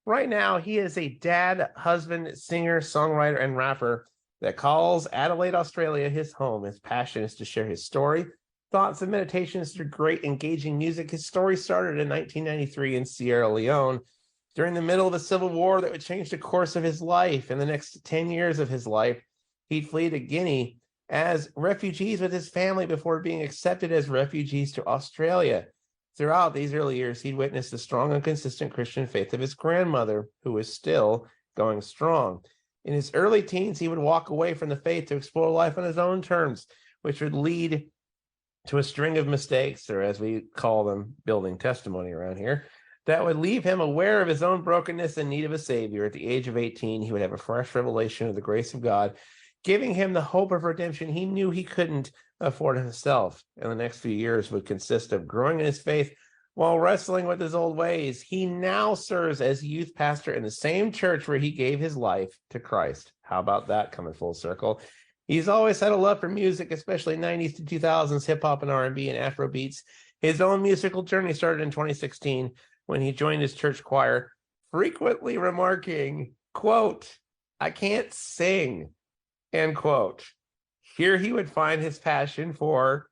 Right now, he is a dad, husband, singer, songwriter, and rapper that calls Adelaide, Australia his home. His passion is to share his story, thoughts, and meditations through great, engaging music. His story started in 1993 in Sierra Leone during the middle of a civil war that would change the course of his life. In the next 10 years of his life, he'd flee to Guinea as refugees with his family before being accepted as refugees to Australia. Throughout these early years, he'd witnessed the strong and consistent Christian faith of his grandmother, who was still going strong. In his early teens, he would walk away from the faith to explore life on his own terms, which would lead to a string of mistakes, or as we call them, building testimony around here, that would leave him aware of his own brokenness and need of a savior. At the age of 18, he would have a fresh revelation of the grace of God, giving him the hope of redemption he knew he couldn't afford himself. And the next few years would consist of growing in his faith while wrestling with his old ways. He now serves as youth pastor in the same church where he gave his life to Christ. How about that coming full circle? He's always had a love for music, especially 90s to 2000s hip-hop and R&B and Afro beats. His own musical journey started in 2016 when he joined his church choir, frequently remarking, quote, "I can't sing," end quote. Here he would find his passion for,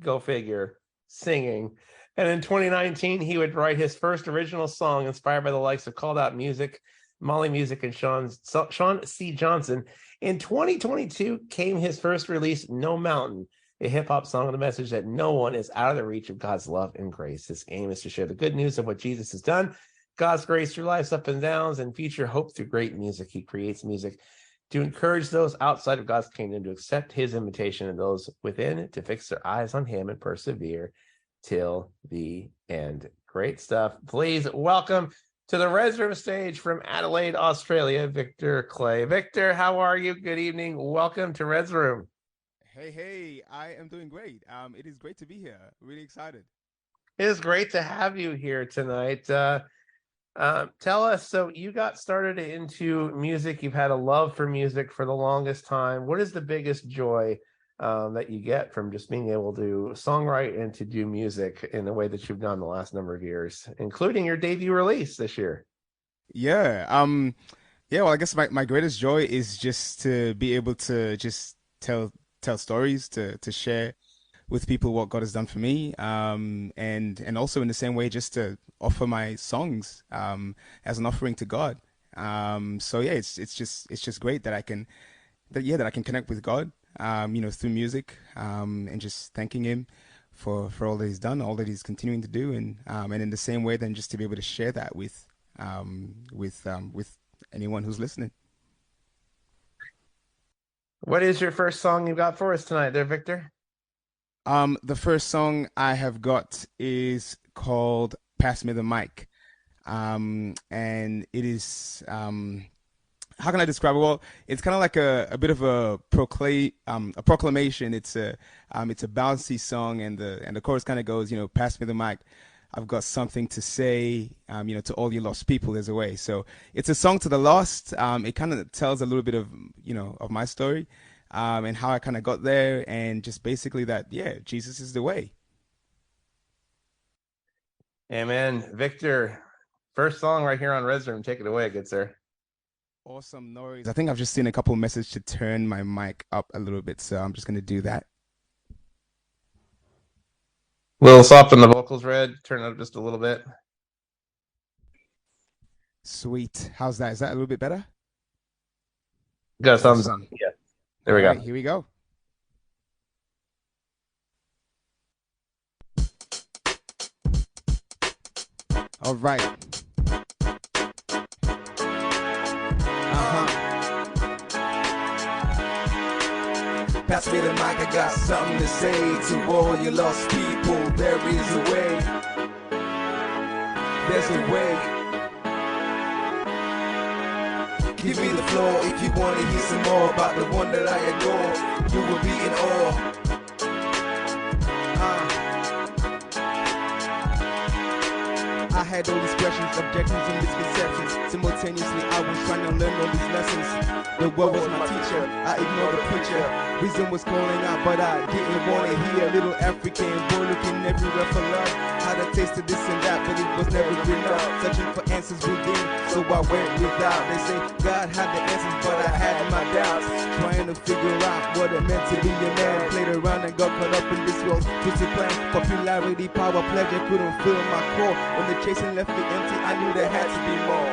go figure, singing. And in 2019, he would write his first original song inspired by the likes of Called Out Music, Molly Music, and Sean C. Johnson. In 2022 came his first release, No Mountain, a hip-hop song with a message that no one is out of the reach of God's love and grace. His aim is to share the good news of what Jesus has done, God's grace through life's ups and downs, and future hope through great music. He creates music to encourage those outside of God's kingdom to accept his invitation, and those within to fix their eyes on him and persevere till the end. Great stuff. Please welcome to the Res Room stage from Adelaide, Australia, Victor Claye. Victor, how are you? Good evening. Welcome to Res Room. Hey, I am doing great. It is great to be here. Really excited. It is great to have you here tonight. Tell us, so you got started into music. You've had a love for music for the longest time. What is the biggest joy that you get from just being able to songwrite and to do music in the way that you've done the last number of years, including your debut release this year? Yeah. Well, I guess my greatest joy is just to be able to just tell stories, to share with people what God has done for me, and also in the same way just to offer my songs as an offering to God. So yeah, it's just great that I can connect with God, through music, and just thanking Him for all that He's done, all that He's continuing to do, and in the same way, then just to be able to share that with anyone who's listening. What is your first song you got for us tonight there, Victor? The first song I have got is called "Pass Me the Mic," and it is how can I describe it? Well, it's kind of like a bit of a proclamation. It's a bouncy song, and the chorus kind of goes, "Pass me the mic. I've got something to say, to all you lost people. There's a way." So it's a song to the lost. It kind of tells a little bit of my story, and how I kind of got there, and just basically that, yeah, Jesus is the way. Amen. Victor, first song right here on Res Room. Take it away, good sir. Awesome noise. I think I've just seen a couple of messages to turn my mic up a little bit, so I'm just going to do that. A little soft on the vocals, Red. Turn it up just a little bit. Sweet. How's that? Is that a little bit better? Got a thumbs up. Awesome. Yeah. There we All go. right, here we go. All right. Pass me the mic, I got something to say to all you lost people. There is a way. There's a way. Give me the floor if you want to hear some more about the one that I adore. You will be in awe. I had all these questions, objections, and misconceptions. Simultaneously, I was trying to learn all these lessons. The world was my teacher, I ignored the preacher. Reason was calling out, but I didn't want to hear. Little African boy looking everywhere for love. Had a taste of this and that, but it was never enough. Searching for answers within, so I went without. They say God had the answers, but I had my doubts, trying to figure out what it meant to be a man. Played around and got caught up in this world's twisted plan. Popularity, power, pleasure couldn't fill my core. When the chasing left me empty, I knew there had to be more.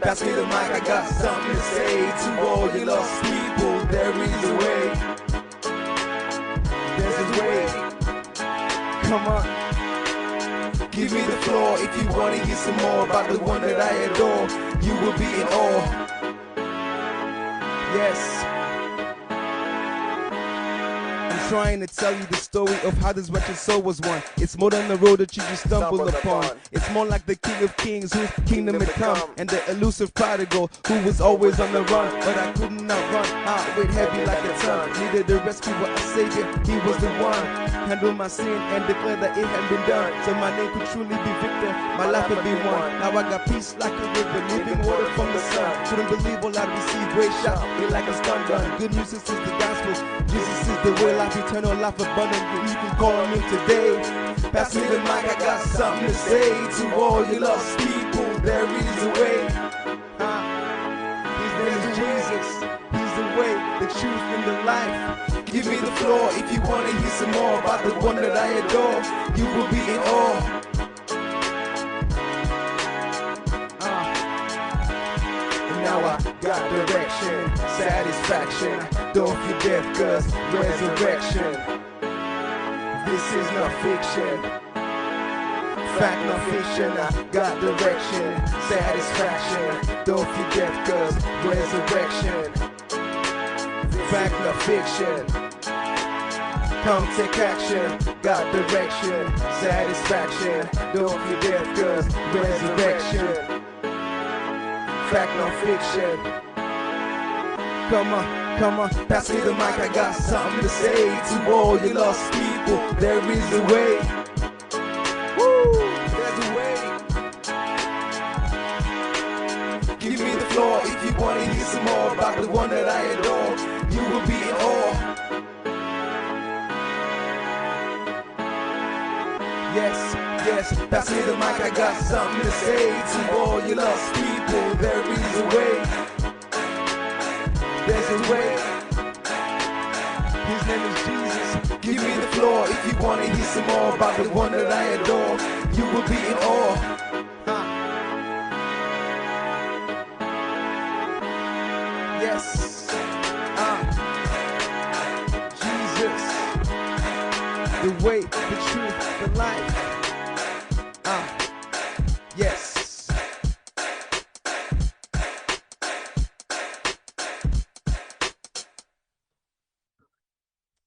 Pass me the mic, I got something to say to all you lost people. There is a way. There's a way. Come on. Give me the floor if you want to hear some more about the one that I adore. You will be in awe. Yes. I'm trying to tell you the story of how this wretched soul was won. It's more than the road that you just stumbled upon. It's more like the King of Kings whose kingdom had come, and the elusive prodigal who was always on the run. But I couldn't outrun, I weighed heavy like a ton. Needed a rescue, a savior, he was the one. Handle my sin and declare that it had been done, so my name could truly be victor, my life would be won. Now I got peace like a river, living water from the sun. Couldn't believe all I received, great shot, it like a stun gun. Good news, this is the gospel, Jesus is the way, life eternal, life abundant. You can call on me today. Pass me the mic, I got something to say to all you lost people. There is a way. His name is Jesus. He's the way, the truth, and the life. Give me the floor if you want to hear some more about the one that I adore. You will be in awe. And now I got direction, satisfaction. Don't forget, cause resurrection. This is not fiction. Fact, not fiction. I got direction, satisfaction. Don't forget, cause resurrection. Fact, not fiction. Come take action. Got direction, satisfaction. Don't forget, cause resurrection. Fact, not fiction. Come on, pass me the mic. I got something to say to all you lost people. There is a way. Woo, there's a way. Give me the floor if you want to hear some more about the one that I adore. You will be in awe. Yes, pass me the mic. I got something to say to all you lost people. There is a way. There's a way. His name is Jesus. Give me the floor if you want to hear some more about the one that I adore. You will be in awe. Yes. Jesus. The way, the truth, the life. Yes.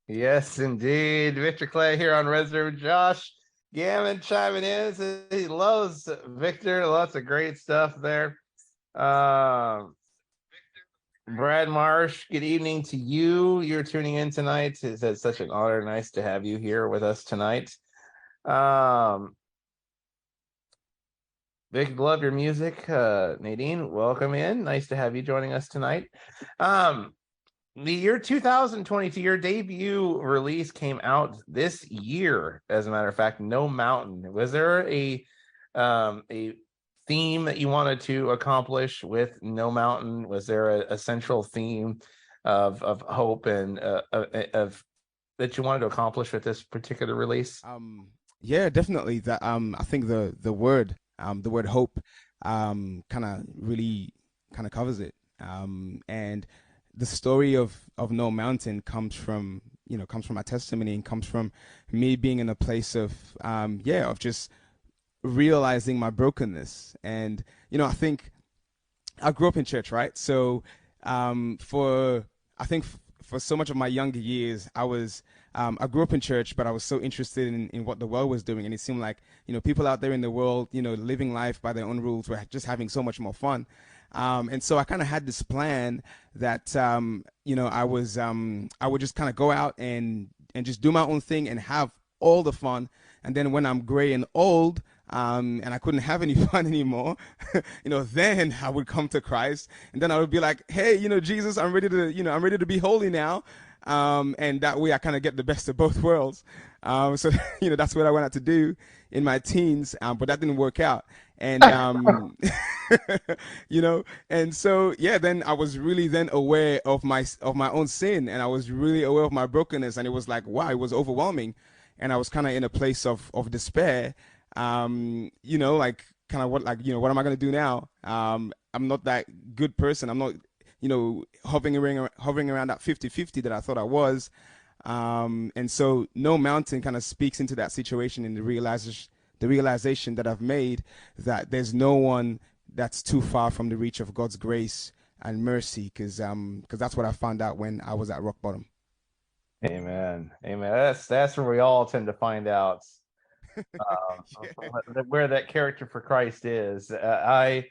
Yes, indeed. Victor Claye here on Reserve. Josh Gammon chiming in. He loves Victor. Lots of great stuff there. Brad Marsh, good evening to you. You're tuning in tonight. It's such an honor. Nice to have you here with us tonight. Vic, love your music. Nadine, welcome in. Nice to have you joining us tonight. The year 2022, your debut release came out this year, as a matter of fact, No Mountain. Was there a theme that you wanted to accomplish with No Mountain? Was there a central theme of hope and of that you wanted to accomplish with this particular release? Yeah, definitely. That I think the word hope kind of really kind of covers it. And the story of No Mountain comes from my testimony, and comes from me being in a place of of just realizing my brokenness. And I think I grew up in church, right? So for so much of my younger years, I grew up in church, but I was so interested in what the world was doing, and it seemed like people out there in the world, living life by their own rules, were just having so much more fun. And so I kind of had this plan that I would just kind of go out and just do my own thing and have all the fun. And then when I'm gray and old, and I couldn't have any fun anymore, then I would come to Christ, and then I would be like, hey, Jesus, I'm ready to be holy now. And that way I kind of get the best of both worlds. So that's what I went out to do in my teens, but that didn't work out. And and so yeah, then I was really then aware of my own sin, and I was really aware of my brokenness, and it was like, wow, it was overwhelming, and I was kind of in a place of despair. Like kind of what am I gonna do now? I'm not that good person. I'm not hovering around that 50-50 that I thought I was. And so No Mountain kind of speaks into that situation, and the realization that I've made that there's no one that's too far from the reach of God's grace and mercy, because that's what I found out when I was at rock bottom. Amen. That's where we all tend to find out where that character for Christ is. I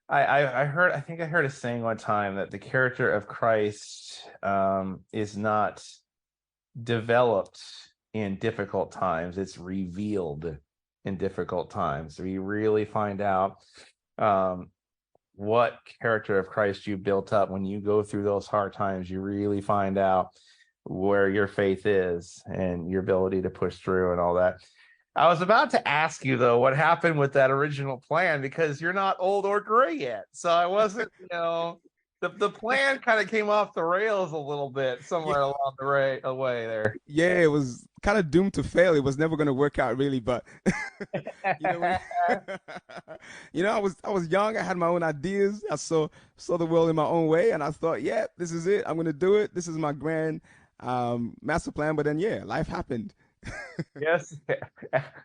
think I heard a saying one time that the character of Christ is not developed in difficult times, it's revealed in difficult times. So you really find out what character of Christ you built up when you go through those hard times. You really find out where your faith is and your ability to push through and all that. I was about to ask you, though, what happened with that original plan, because you're not old or gray yet. So I wasn't, the plan kind of came off the rails a little bit somewhere along the way there. Yeah, it was kind of doomed to fail. It was never going to work out really, but I was young. I had my own ideas. I saw the world in my own way, and I thought, yeah, this is it. I'm going to do it. This is my grand master plan. But then, yeah, life happened. Yes,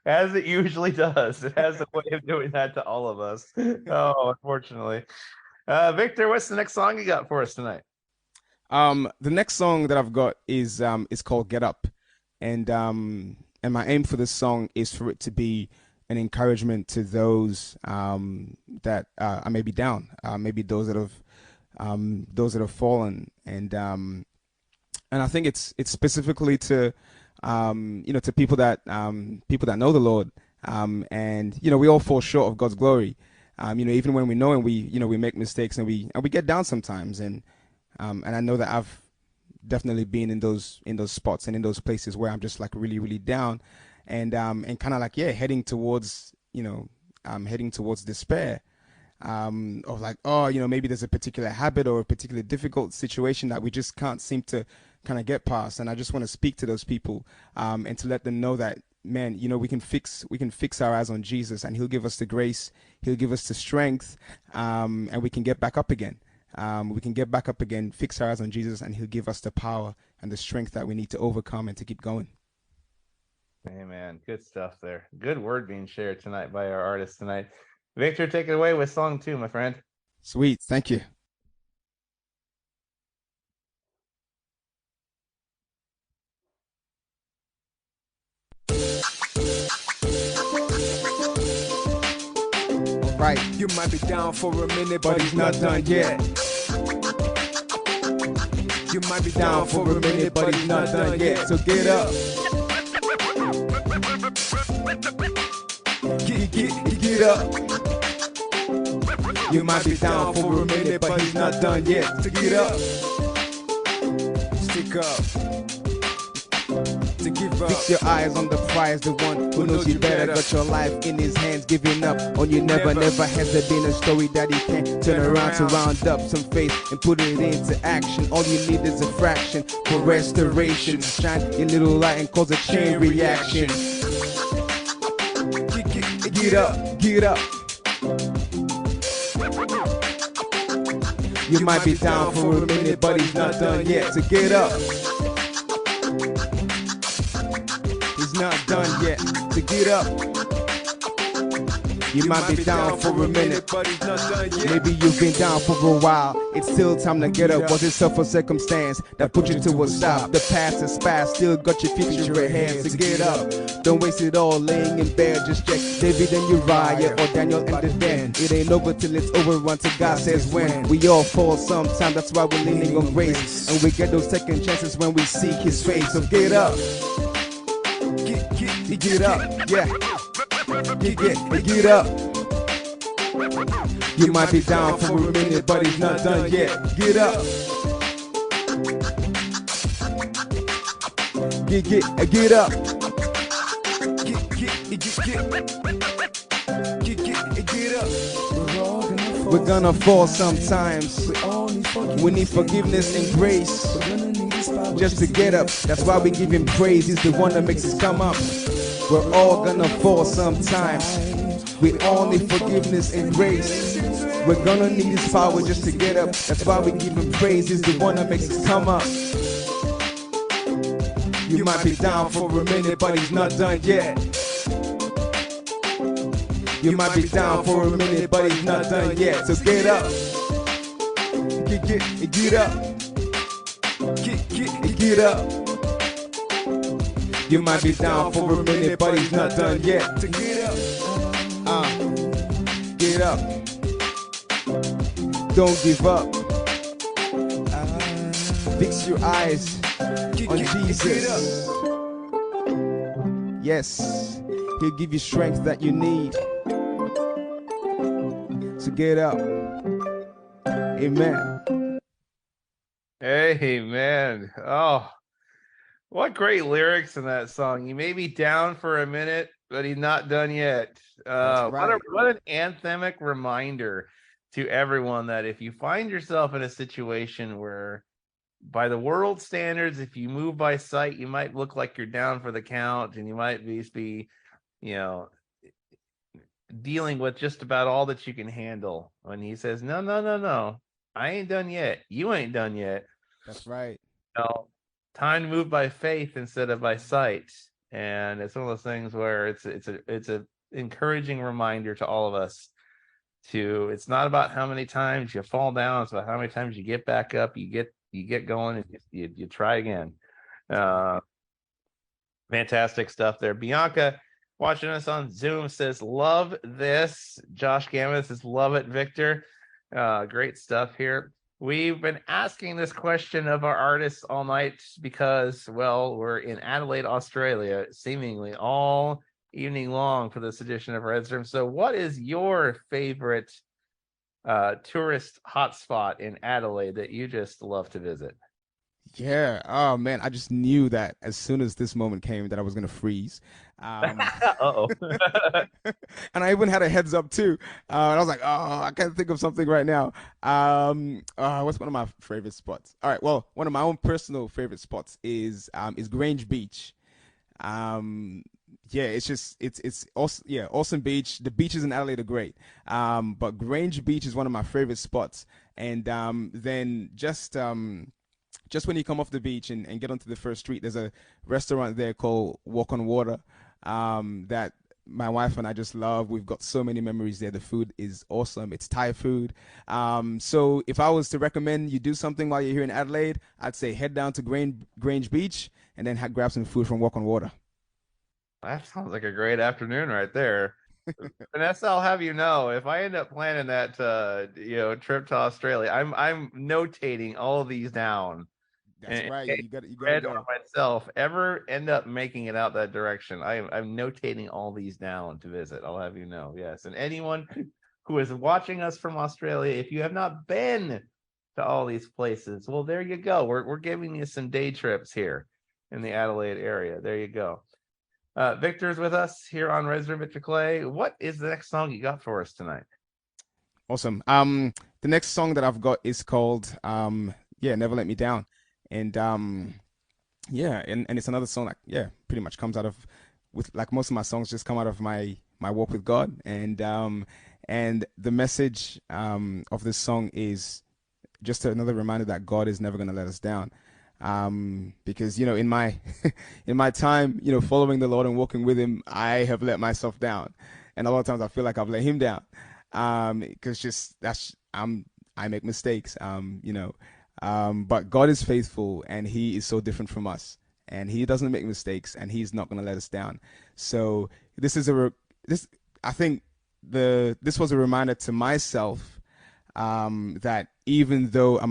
as it usually does. It has a way of doing that to all of us. Oh, unfortunately. Victor, what's the next song you got for us tonight? The next song that I've got is called Get Up. And my aim for this song is for it to be an encouragement to those that are maybe down, maybe those that have fallen, and I think it's specifically to to people that know the Lord, and we all fall short of God's glory, even when we know, and we make mistakes, and we get down sometimes, and I know that I've definitely been in those spots and in those places where I'm just like really, really down, and kind of like heading towards despair, of like, oh, maybe there's a particular habit or a particular difficult situation that we just can't seem to kind of get past. And I just want to speak to those people, and to let them know that, man, we can fix our eyes on Jesus, and He'll give us the grace, He'll give us the strength, and we can get back up again. Fix our eyes on Jesus, and He'll give us the power and the strength that we need to overcome and to keep going. Amen. Good stuff there. Good word being shared tonight by our artist tonight. Victor, take it away with song 2, my friend. Sweet. Thank you. Right, you might be down for a minute, but he's not done yet. You might be down for a minute, but he's not done yet. So get up. Get up. You might be down for a minute, but he's not done yet. So get up. Stick up. To give up. Fix your eyes on the prize, the one who knows you better. Got your life in His hands, giving up on you never. Has there been a story that He can turn around to round up some faith and put it into action? All you need is a fraction for restoration. Shine your little light and cause a chain reaction. Get up, get up. You might be down for a minute, but he's not done yet. So get up. He's not done yet. So get up. You might be down for a minute, but he's not done yet. Maybe you've been down for a while. It's still time to get up. Was it self or circumstance that put you to a stop? The past is past, still got your future ahead. So get up. Don't waste it all laying in bed. Just check David and Uriah or Daniel and the den. It ain't over till it's over until God says when. We all fall sometime, that's why we're leaning on grace. And we get those second chances when we seek His face. So get up. Get up, yeah. Get up. You might be down for a minute, but he's not done yet. Get up. Get up. Get up. We're gonna fall sometimes. We need forgiveness and grace just to get up. That's why we give him praise. He's the one that makes us come up. We're all gonna fall sometimes. We all need forgiveness and grace. We're gonna need his power just to get up. That's why we give him praise. He's the one that makes us come up. You might be down for a minute, but he's not done yet. You might be down for a minute, but he's not done yet. So get up. Get up. Get up. You might be down for a minute, but he's not done yet. To get up. Get up. Don't give up. Fix your eyes on Jesus. Yes, he'll give you strength that you need. So get up. Amen. Amen. Oh, what great lyrics in that song. You may be down for a minute, but he's not done yet. That's right. What an anthemic reminder to everyone that if you find yourself in a situation where, by the world standards, if you move by sight, you might look like you're down for the count, and you might be, dealing with just about all that you can handle. When he says, no, no, no, no, I ain't done yet. You ain't done yet. That's right. Time to move by faith instead of by sight. And it's one of those things where it's a encouraging reminder to all of us it's not about how many times you fall down, it's about how many times you get back up, you get going, and you try again. Fantastic stuff there. Bianca, watching us on Zoom, says, love this. Josh Gammon says, love it, Victor. Great stuff here. We've been asking this question of our artists all night because, well, we're in Adelaide, Australia, seemingly all evening long for this edition of Red Room. So what is your favorite tourist hotspot in Adelaide that you just love to visit? Yeah. Oh man, I just knew that as soon as this moment came that I was gonna freeze. Uh-oh. And I even had a heads up too. And I was like, oh, I can't think of something right now. What's one of my favorite spots? All right, well, one of my own personal favorite spots is Grange Beach. Yeah, it's awesome. Yeah, awesome beach. The beaches in Adelaide are great. But Grange Beach is one of my favorite spots. And then just when you come off the beach and get onto the first street, there's a restaurant there called Walk on Water that my wife and I just love. We've got so many memories there. The food is awesome. It's Thai food. So if I was to recommend you do something while you're here in Adelaide, I'd say head down to Grange Beach and then grab some food from Walk on Water. That sounds like a great afternoon right there. Vanessa, I'll have you know, if I end up planning that trip to Australia, I'm notating all of these down. That's right. You got to Or go. myself ever end up making it out that direction, I'm notating all these down to visit. I'll have you know. Yes, and anyone who is watching us from Australia, if you have not been to all these places, well, there you go. We're giving you some day trips here in the Adelaide area. There you go. Victor's with us here on Resident Victor Claye. What is the next song you got for us tonight? Awesome. The next song that I've got is called Never Let Me Down. And and it's another song that pretty much comes out of, with like most of my songs just come out of my walk with God. And the message of this song is just another reminder that God is never going to let us down. Because in my in my time following the Lord and walking with him, I have let myself down, and a lot of times I feel like I've let him down, because I make mistakes, but God is faithful and he is so different from us, and he doesn't make mistakes, and he's not going to let us down. So this is I think this was a reminder to myself, that even though I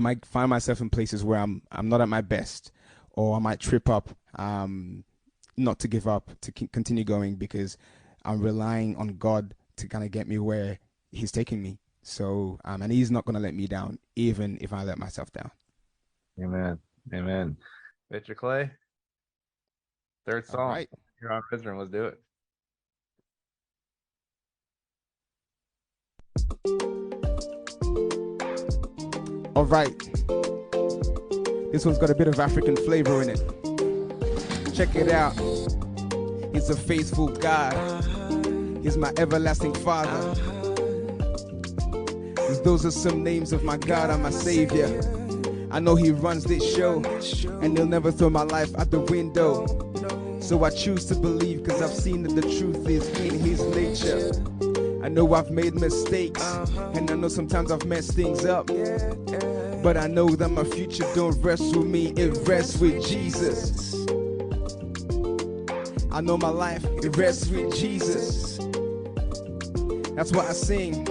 might find myself in places where I'm not at my best, or I might trip up, not to give up, to continue going, because I'm relying on God to kind of get me where he's taking me. So, and he's not going to let me down, even if I let myself down. Amen. Amen. Victor Clay, third All song. right. You're on Wisdom. Let's do it. All right. This one's got a bit of African flavor in it. Check it out. He's a faithful God. He's my everlasting Father. Those are some names of my God and my Savior. I know He runs this show, and He'll never throw my life out the window. So I choose to believe, cause I've seen that the truth is in His nature. I know I've made mistakes, and I know sometimes I've messed things up. But I know that my future don't rest with me, it rests with Jesus. I know my life, it rests with Jesus. That's why I sing.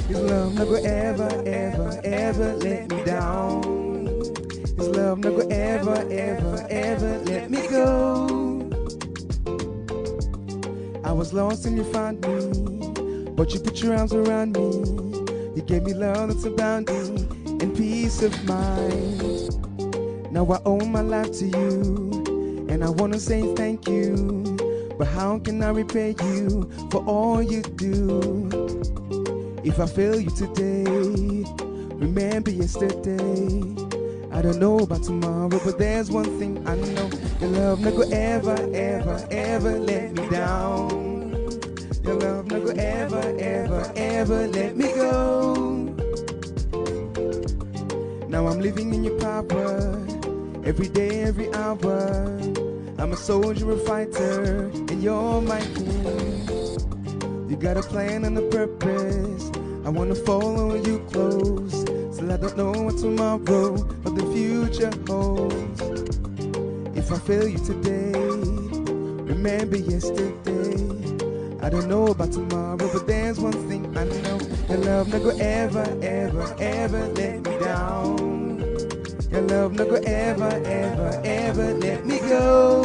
His love never ever, ever, ever let me down. His love never ever, ever, ever let me go. I was lost and you found me, but you put your arms around me. You gave me love that's abounding and peace of mind. Now I owe my life to you, and I wanna say thank you. But how can I repay you for all you do? If I fail you today, remember yesterday. I don't know about tomorrow, but there's one thing I know. Your love never ever, ever, ever let me down. Your love never ever, ever, ever let me go. Now I'm living in your power, every day, every hour. I'm a soldier, a fighter, and you're my king. You got a plan and a purpose. I wanna follow you close. Still I don't know what tomorrow or the future holds. If I fail you today, remember yesterday. I don't know about tomorrow, but there's one thing I know. Your love never ever, ever, ever let me down. Your love never ever, ever, ever let me go.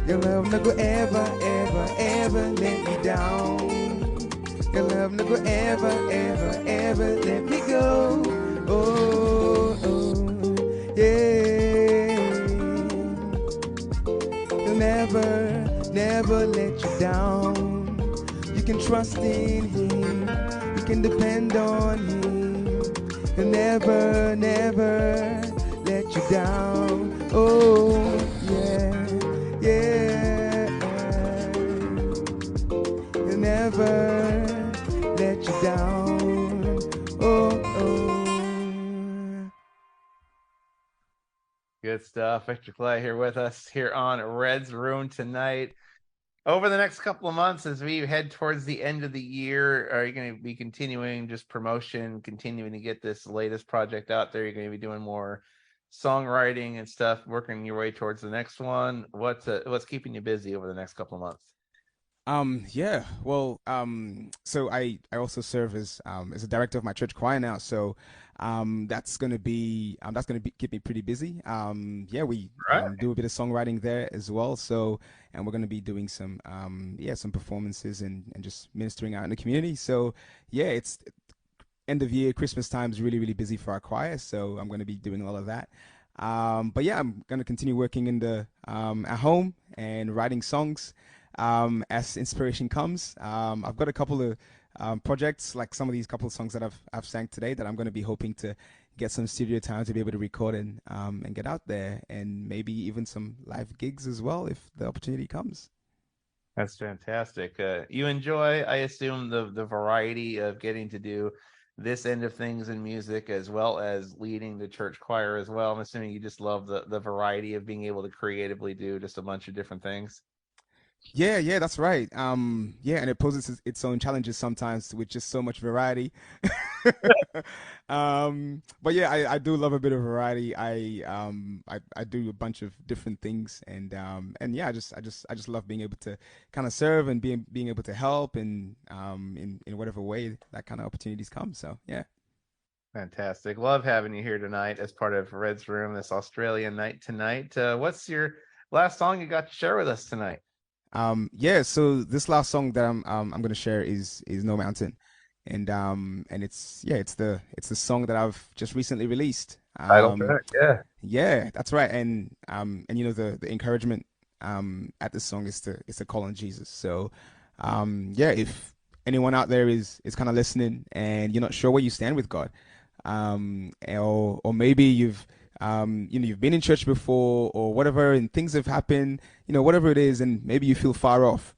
Your love never ever, ever, ever let me down. Your love never ever, ever, ever let me go. Oh, oh, yeah. He'll never, never let you down. You can trust in Him. You can depend on Him. He'll never, never let you down. Oh, yeah, yeah. He'll never let you down. Oh, oh. Good stuff. Victor Clay here with us here on Red's Room tonight. Over the next couple of months, as we head towards the end of the year, are you going to be continuing just promotion, continuing to get this latest project out there? You're going to be doing more songwriting and stuff, working your way towards the next one. What's keeping you busy over the next couple of months? Yeah, well, so I also serve as a director of my church choir now, so that's gonna keep me pretty busy. Yeah, we All right. do a bit of songwriting there as well, so and we're gonna be doing some some performances and just ministering out in the community. So yeah, it's end of year, Christmas time is really, really busy for our choir, so I'm going to be doing all of that. But yeah, I'm going to continue working in the at home and writing songs as inspiration comes. I've got a couple of projects, like some of these couple of songs that I've sang today, that I'm going to be hoping to get some studio time to be able to record and get out there, and maybe even some live gigs as well if the opportunity comes. That's fantastic. You enjoy, I assume, the variety of getting to do this end of things in music as well as leading the church choir as well. I'm assuming you just love the variety of being able to creatively do just a bunch of different things. Yeah, yeah, that's right. Yeah, and it poses its own challenges sometimes with just so much variety. But yeah, I do love a bit of variety. I do a bunch of different things, and yeah, I just love being able to kind of serve and being able to help and in whatever way that kind of opportunities come. So yeah. Fantastic. Love having you here tonight as part of Red's Room, this Australian night tonight. What's your last song you got to share with us tonight? Yeah, so this last song that I'm gonna share is No Mountain. and it's the song that I've just recently released. Title track, yeah. Yeah, that's right. And you know the encouragement at this song is to call on Jesus. So yeah, if anyone out there is kind of listening and you're not sure where you stand with God, or maybe you've been in church before or whatever, and things have happened, whatever it is, and maybe you feel far off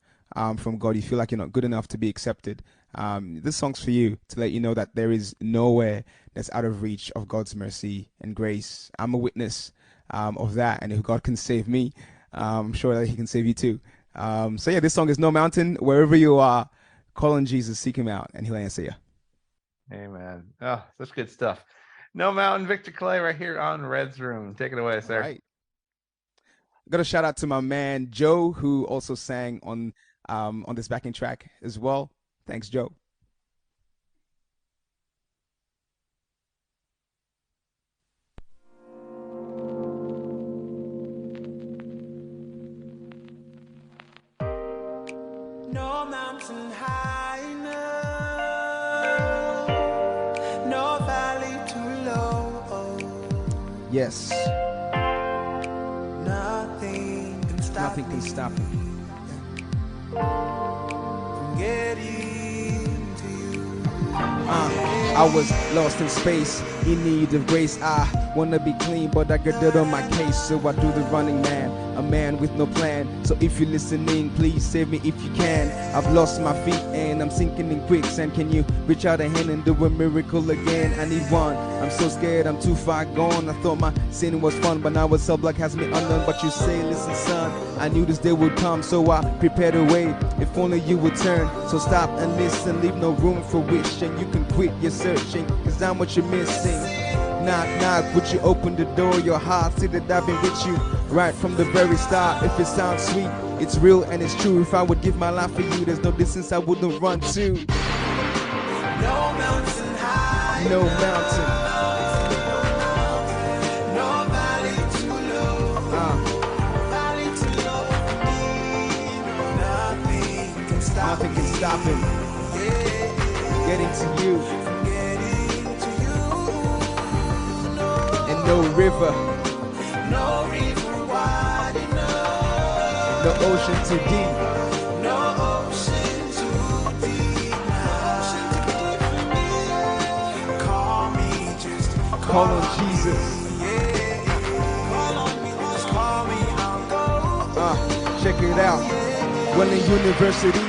from God, you feel like you're not good enough to be accepted. This song's for you to let you know that there is nowhere that's out of reach of God's mercy and grace. I'm a witness of that, and if God can save me, I'm sure that He can save you too. So yeah, this song is No Mountain. Wherever you are, call on Jesus, seek Him out, and He'll answer you. Amen. Oh, such good stuff. No Mountain, Victor Claye, right here on Red's Room. Take it away, sir. All right. Got a shout out to my man Joe, who also sang on this backing track as well. Thanks, Joe. No mountain high enough, no valley too low. Yes. Nothing can stop Nothing can stop me from getting to you. I was lost in space, in need of grace. I wanna be clean, but I got dirt on my case, so I do the running man, a man with no plan. So if you're listening, please save me if you can. I've lost my feet and I'm sinking in quicksand. Can you reach out a hand and do a miracle again? I need one. I'm so scared, I'm too far gone. I thought my sin was fun, but now a cell block has me undone. But you say, listen, son, I knew this day would come, so I prepared a way. If only you would turn. So stop and listen, leave no room for wish, and you can quit your searching, cause I'm what you're missing. Knock, knock, would you open the door? Your heart, see that I've been with you right from the very start. If it sounds sweet, it's real and it's true. If I would give my life for you, there's no distance I wouldn't run to. No mountain high, no mountain, no valley too low. Valley too low for me. Nothing can stop nothing can stop him getting to you. And no river wide enough, no ocean too deep, no ocean too deep, no ocean too deep for me. Call me, just call on Jesus. call on me, just call me, I'll go. Check it out. Well, in university,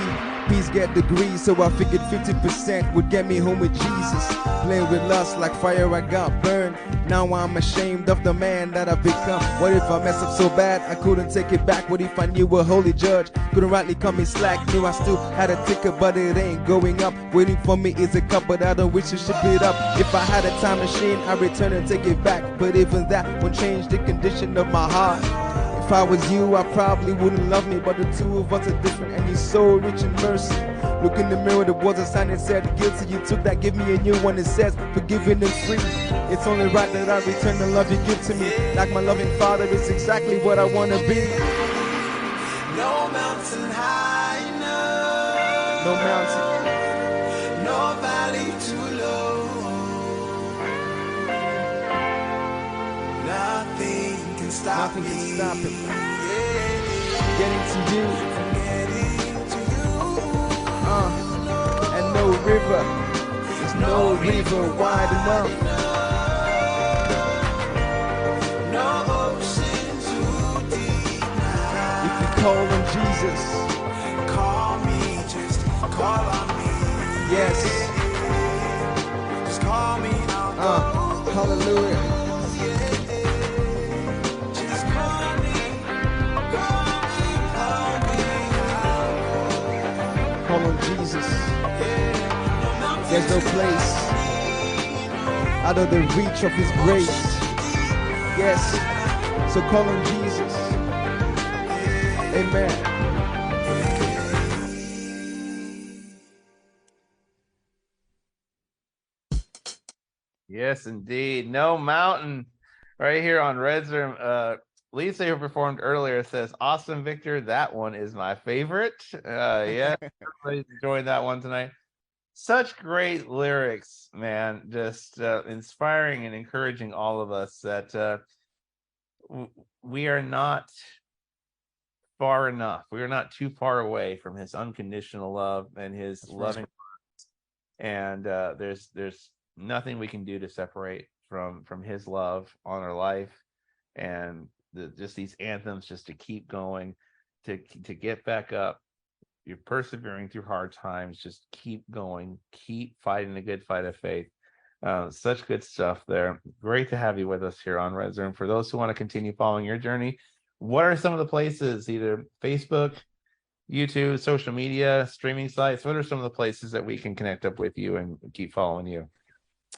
peace get degrees, so I figured 50% would get me home with Jesus. Playing with lust like fire, I got burned. Now I'm ashamed of the man that I've become. What if I mess up so bad I couldn't take it back? What if I knew a holy judge couldn't rightly cut me slack? Knew I still had a ticket, but it ain't going up. Waiting for me is a cup, but I don't wish it should beat up. If I had a time machine, I'd return and take it back. But even that won't change the condition of my heart. If I was you, I probably wouldn't love me, but the two of us are different, and He's so rich in mercy. Look in the mirror, there was a sign that said guilty. You took that, give me a new one. It says forgiven and free. It's only right that I return the love you give to me. Like my loving Father, it's exactly what I want to be. No mountain high enough, No mountain, no valley too low. Nothing can stop nothing me. can stop Him Yeah, getting to you. getting to you. And no river, there's no river wide enough. No ocean too deep. If you call on Jesus, Call me, just call on me. yes, Just call me, I'll go. hallelujah. Just call me, Call on Jesus. There's no place out of the reach of His grace. Yes, so call on Jesus. Amen. Yes, indeed. No Mountain, right here on Red's Room. Lisa, who performed earlier, says, "Awesome, Victor. That one is my favorite." Yeah, everybody's enjoying that one tonight. Such great lyrics, man. Just inspiring and encouraging all of us that we are not far enough. We are not too far away from his unconditional love and his That's right. loving. And there's nothing we can do to separate from his love on our life, and just these anthems just to keep going, to get back up. You're persevering through hard times. Just keep going, keep fighting the good fight of faith. Such good stuff there. Great to have you with us here on Red Zone. For those who want to continue following your journey, what are some of the places, either Facebook, YouTube, social media, streaming sites? What are some of the places that we can connect up with you and keep following you?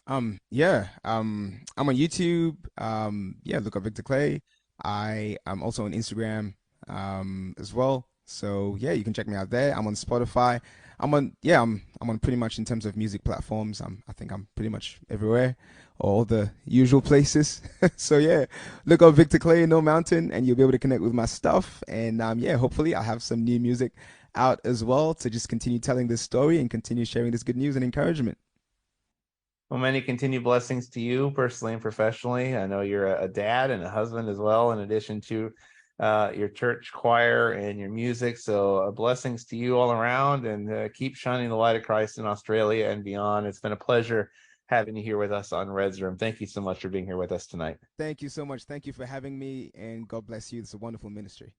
I'm on YouTube. Yeah, look up Victor Claye. I am also on Instagram, as well. So yeah, you can check me out there. I'm on Spotify. I'm on pretty much in terms of music platforms. I think I'm pretty much everywhere, all the usual places. So yeah, look up Victor Claye No Mountain, and you'll be able to connect with my stuff. And yeah, hopefully I have some new music out as well to just continue telling this story and continue sharing this good news and encouragement. Well, many continued blessings to you personally and professionally. I know you're a dad and a husband as well, in addition to your church choir and your music. So blessings to you all around, and keep shining the light of Christ in Australia and beyond. It's been a pleasure having you here with us on Red's Room. Thank you so much for being here with us tonight. Thank you so much. Thank you for having me, and God bless you. It's a wonderful ministry.